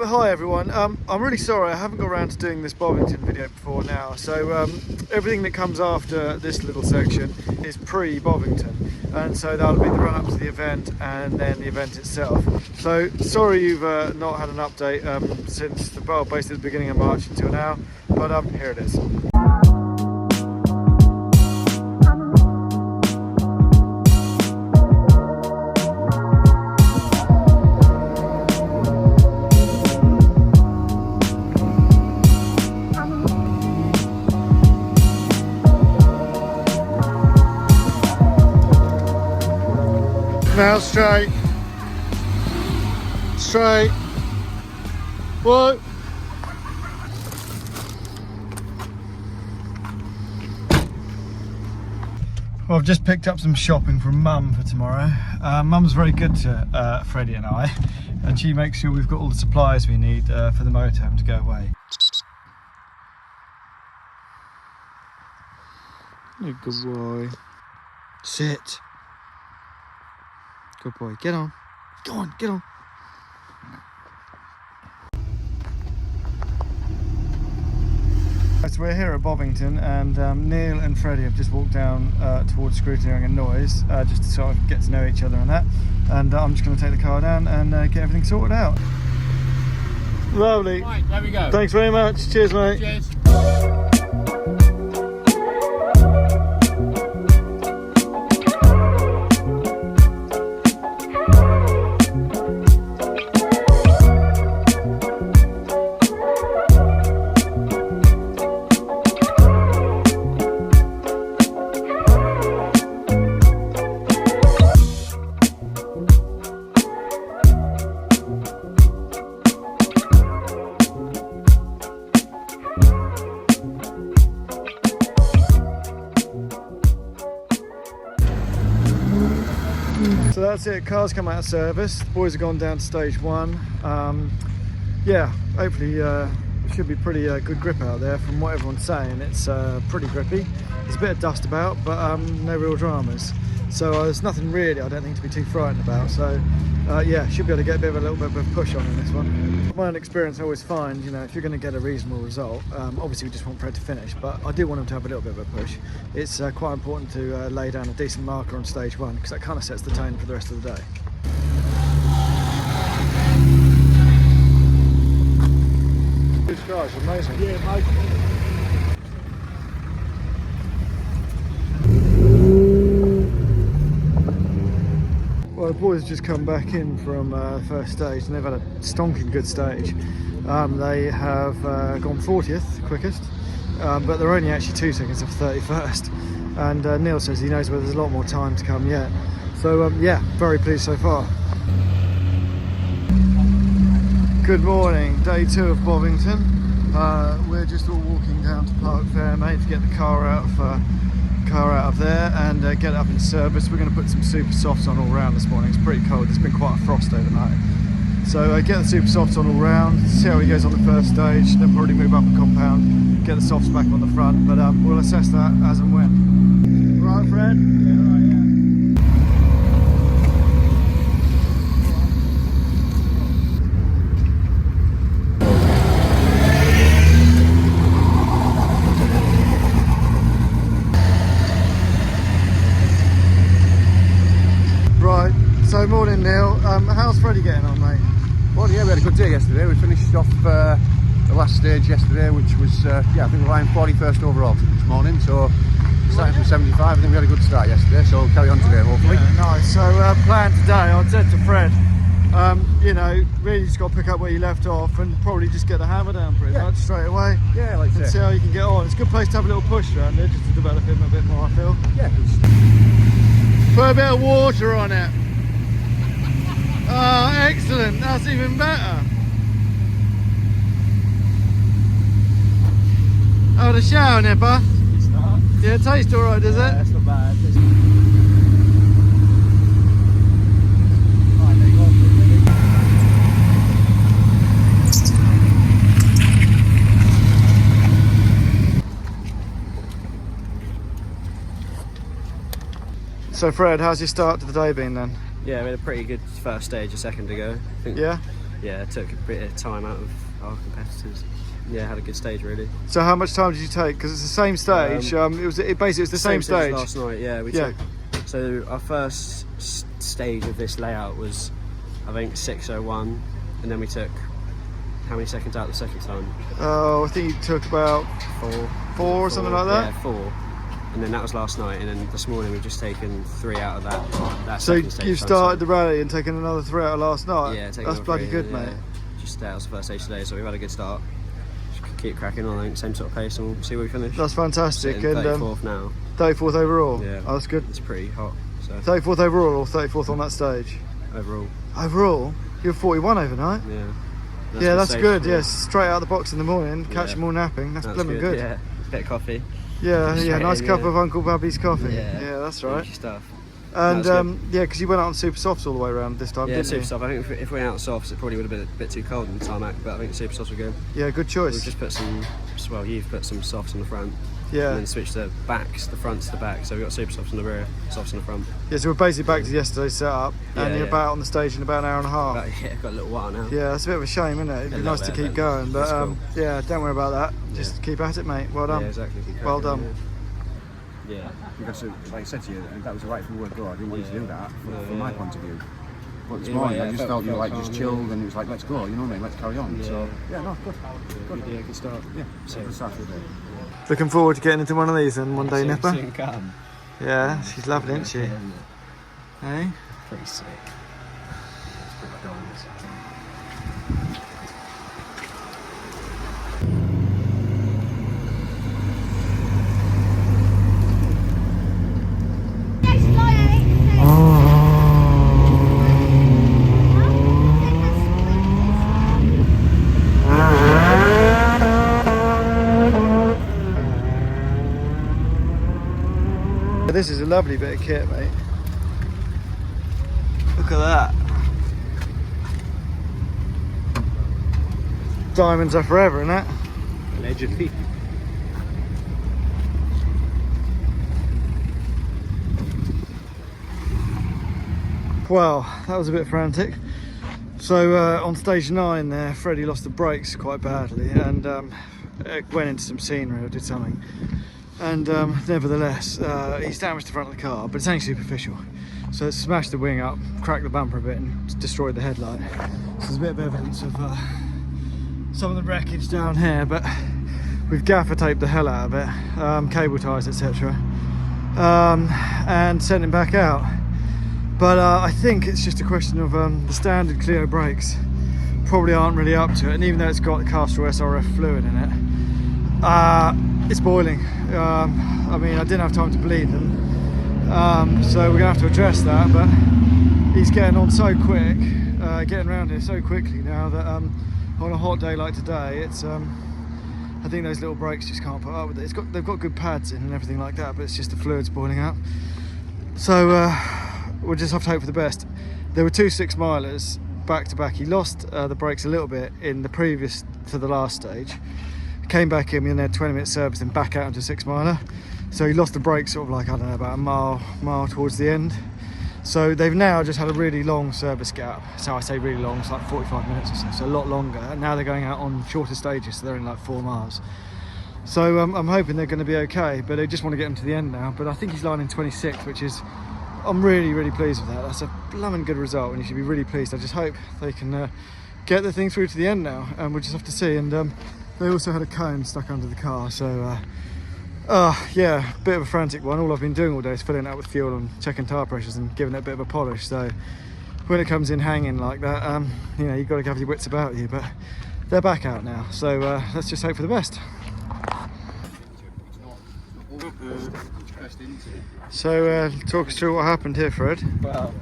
Hi everyone, I'm really sorry I haven't got around to doing this Bovington video before now. So everything that comes after this little section is pre-Bovington, and so that'll be the run up to the event and then the event itself. So sorry you've not had an update since basically the beginning of March until now, but here it is. Now straight. Straight. Whoa. Well, I've just picked up some shopping from Mum for tomorrow. Mum's very good to Freddie and I, and she makes sure we've got all the supplies we need for the motorhome to go away. You good boy. Sit. Good boy, get on. Go on, get on. So we're here at Bovington, and Neil and Freddie have just walked down towards Scrutineering and Noise, just to sort of get to know each other and that. And I'm just going to take the car down and get everything sorted out. Lovely. Right, there we go. Thanks very much. Cheers, mate. Cheers. So that's it, car's come out of service, the boys have gone down to stage one. Yeah, hopefully it should be pretty good grip out there. From what everyone's saying, it's pretty grippy. There's a bit of dust about, but no real dramas. So there's nothing really, I don't think, to be too frightened about. So yeah, should be able to get a little bit of a push on in this one. My own experience, I always find, you know, if you're going to get a reasonable result, obviously we just want Fred to finish, but I do want him to have a little bit of a push. It's quite important to lay down a decent marker on stage one, because that kind of sets the tone for the rest of the day. This guy's amazing. Yeah, mate. Well, the boys have just come back in from the first stage, and they've had a stonking good stage. They have gone 40th quickest, but they're only actually 2 seconds off 31st. And Neil says he knows where there's a lot more time to come yet. So yeah, very pleased so far. Good morning, day 2 of Bovington. We're just all walking down to Park Fair, mate, to get the car out of there and get it up in service. We're going to put some super softs on all round this morning. It's pretty cold, there's been quite a frost overnight. So get the super softs on all round, see how he goes on the first stage, then probably move up a compound, get the softs back on the front, but we'll assess that as and when. Right, Fred? Yeah, right, yeah. So morning Neil, how's Freddie getting on, mate? Well, yeah, we had a good day yesterday. We finished off the last stage yesterday, which was, yeah, I think we're lying 41st overall this morning. So starting from 75, I think we had a good start yesterday, so we'll carry on today, hopefully. Yeah, nice. So plan today, I said to Fred, you know, really just got to pick up where you left off and probably just get the hammer down pretty much straight away. Yeah, like and see how you can get on. It's a good place to have a little push around there, just to develop him a bit more, I feel. Yeah. Put a bit of water on it. Oh, excellent, that's even better. Oh, the shower nipper? It's not. Yeah, it tastes alright, does it? That's not bad. So Fred, how's your start to the day been then? Yeah, we had a pretty good first stage a second ago, I think. Yeah? yeah, took a bit of time out of our competitors. Yeah, had a good stage really. So how much time did you take? Because it's the same stage. It basically was the same stage. Last night, yeah. We took. So our first stage of this layout was, I think, 6:01, and then we took how many seconds out the second time? Oh, I think you took about four or something like that. Yeah, 4. And then that was last night, and then this morning we've just taken 3 out of that So second stage. you've started the rally and taken another 3 out of last night? Yeah, that's bloody good, mate. Just that was the first stage today, so we've had a good start. Just keep cracking on, I think, same sort of pace, and we'll see where we finish. That's fantastic. Sitting 34th now. 34th overall? Yeah. Oh, that's good. It's pretty hot. So 34th overall or 34th on that stage? overall. Overall? You were 41 overnight? Yeah. That's good. Yes, straight out of the box in the morning, catch them all napping. That's blooming good. Yeah, bit of coffee. Yeah, Straight nice in, cup yeah. of Uncle Bubby's coffee. Yeah, that's right. Easy stuff. And No, yeah, because you went out on super softs all the way around this time, Yeah, didn't super you? soft. I think if we went out softs, it probably would have been a bit too cold in the tarmac, but I think super softs were good. Yeah, good choice. We've just put some, well, you've put some softs on the front. Yeah. And then switched the backs, the fronts to the back. So we've got super softs on the rear, softs on the front. Yeah, so we're basically back to yesterday's setup, and you're about on the stage in about an hour and a half. But yeah, got a little while now. Yeah, it's a bit of a shame, isn't it? It'd be nice to keep going, but cool. yeah, don't worry about that. Just keep at it, mate. Well done. Yeah, exactly. Well done. Yeah. Because, like I said to you, that was the right forward go. I didn't want you to do that from my point of view. But this morning, I just felt you were like just chilled, and it was like, let's go, you know what I mean? Let's carry on. Yeah. So, yeah, no, good. Yeah, good start. Yeah, so good start to the day. Looking forward to getting into one of these then one day, Nipper. Soon come. Yeah, she's lovely, isn't she? Hey? Pretty sick. This is a lovely bit of kit, mate. Look at that. Diamonds are forever, innit? Allegedly. Well, that was a bit frantic. So on stage 9 there, Freddie lost the brakes quite badly and went into some scenery or did something. And nevertheless, he's damaged the front of the car, but it's only superficial. So it's smashed the wing up, cracked the bumper a bit and destroyed the headlight. So there's a bit of evidence of some of the wreckage down here, but we've gaffer taped the hell out of it, cable ties, etc. And sent him back out. But I think it's just a question of the standard Clio brakes probably aren't really up to it, and even though it's got the Castrol SRF fluid in it, it's boiling. I mean, I didn't have time to bleed them, so we're gonna have to address that, but he's getting on so quick, getting around here so quickly now that on a hot day like today, it's I think those little brakes just can't put up with it. They've got good pads in and everything like that, but it's just the fluid's boiling up. So we'll just have to hope for the best. There were 2 6-milers back to back. He lost the brakes a little bit in the previous to the last stage. Came back in and had 20-minute service and back out into a 6-miler. So he lost the brakes sort of like, I don't know, about a mile towards the end. So they've now just had a really long service gap. So I say really long, it's like 45 minutes or so a lot longer. And now they're going out on shorter stages, so they're in like 4 miles. So I'm hoping they're going to be okay, but they just want to get him to the end now. But I think he's lining 26th, which is, I'm really pleased with that. That's a blooming good result, and you should be really pleased. I just hope they can get the thing through to the end now, and we'll just have to see. And they also had a cone stuck under the car, so yeah, bit of a frantic one. All I've been doing all day is filling it up with fuel and checking tyre pressures and giving it a bit of a polish. So when it comes in hanging like that, you know, you've got to have your wits about you. But they're back out now, so let's just hope for the best. So talk us through what happened here, Fred. Well,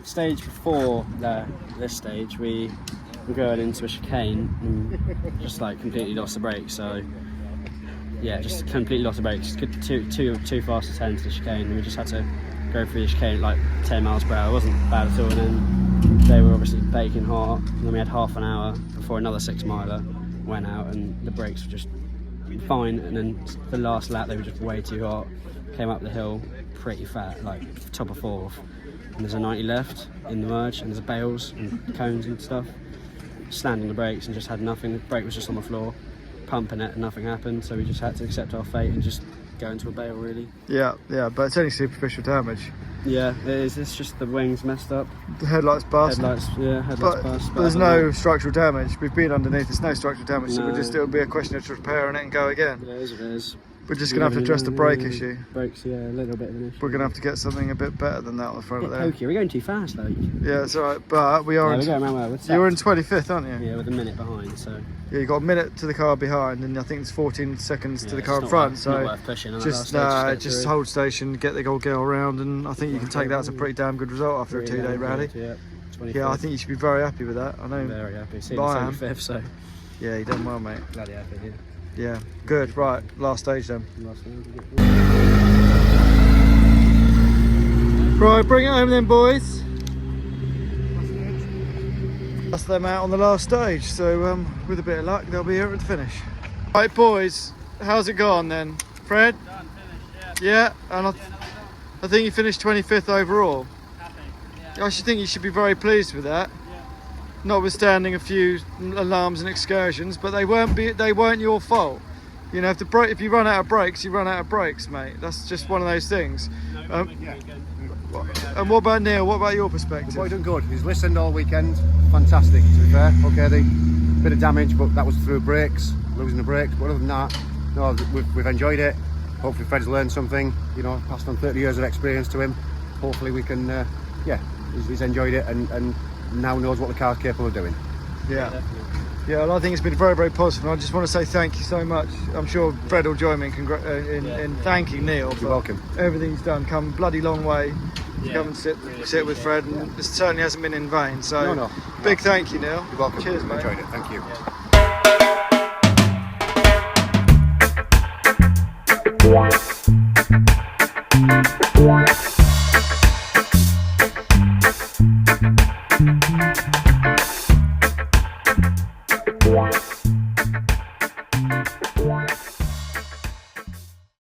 stage before this stage, we were going into a chicane and just like completely lost the brakes. So yeah, just completely lost the brakes. Too fast to turn to the chicane, and we just had to go through the chicane at like 10 miles per hour. It wasn't bad at all. And then they were obviously baking hot. And then we had half an hour before another 6-miler went out, and the brakes were just fine. And then the last lap, they were just way too hot. Came up the hill pretty fat, like top of 4th. And there's a 90 left in the merge, and there's bales and cones and stuff. slammed on the brakes and just had nothing. The brake was just on the floor, pumping it, and nothing happened. So we just had to accept our fate and just go into a bale, really. Yeah, but it's only superficial damage. Yeah, it is. It's just the wings messed up. The headlights bust. Headlights But bust. there's no structural damage. We've been underneath. There's no structural damage, so No. it'll be a question of repairing it and go again. Yeah, it is what it is. We're just gonna have to address the brake issue. Brakes, yeah, a little bit of an issue. We're gonna have to get something a bit better than that on the front A of bit there. pokey. We're going too fast, though. Yeah, it's alright, but we are. Yeah, we're going around well. You're in 25th, aren't you? Yeah, with a minute behind, so. Yeah, you got a minute to the car behind, and I think it's 14 seconds to the it's car in not front. worth, So not worth pushing. On that just last stage, just through. hold station, get the old girl around, and I think you can take that as a pretty damn good result after a Pretty 2-day damn rally. good, Yeah, 25th. Yeah, I think you should be very happy with that. I know. Very happy. See, I am. 75th, so. Yeah, you done well, mate. Bloody happy, yeah. Yeah, good. Right, last stage then. Last one. Right, bring it home then, boys. That's them out on the last stage, so with a bit of luck, they'll be here at the finish. Right, boys, how's it gone then? Fred? Done, finished, Yeah, and I think you finished 25th overall. Happy, I should think you should be very pleased with that. Notwithstanding a few alarms and excursions, but they weren't your fault. You know, if you run out of brakes, you run out of brakes, mate. That's just one of those things. And what about Neil? What about your perspective? The boy done good. He's listened all weekend. Fantastic, to be fair. Okay, the bit of damage, but that was through brakes, losing the brakes. But other than that, no, we've enjoyed it. Hopefully Fred's learned something, you know, passed on 30 years of experience to him. Hopefully we can, he's enjoyed it and now knows what the car's capable of doing. Yeah. Yeah, well, I think it's been very, very positive. And I just want to say thank you so much. I'm sure Fred will join me in thanking Neil. You're welcome. Everything he's done, come a bloody long way to come and sit with Fred, and it certainly hasn't been in vain. So, No. big thank you, Neil. You're welcome. Cheers, mate. Enjoyed it. Thank you. Yeah.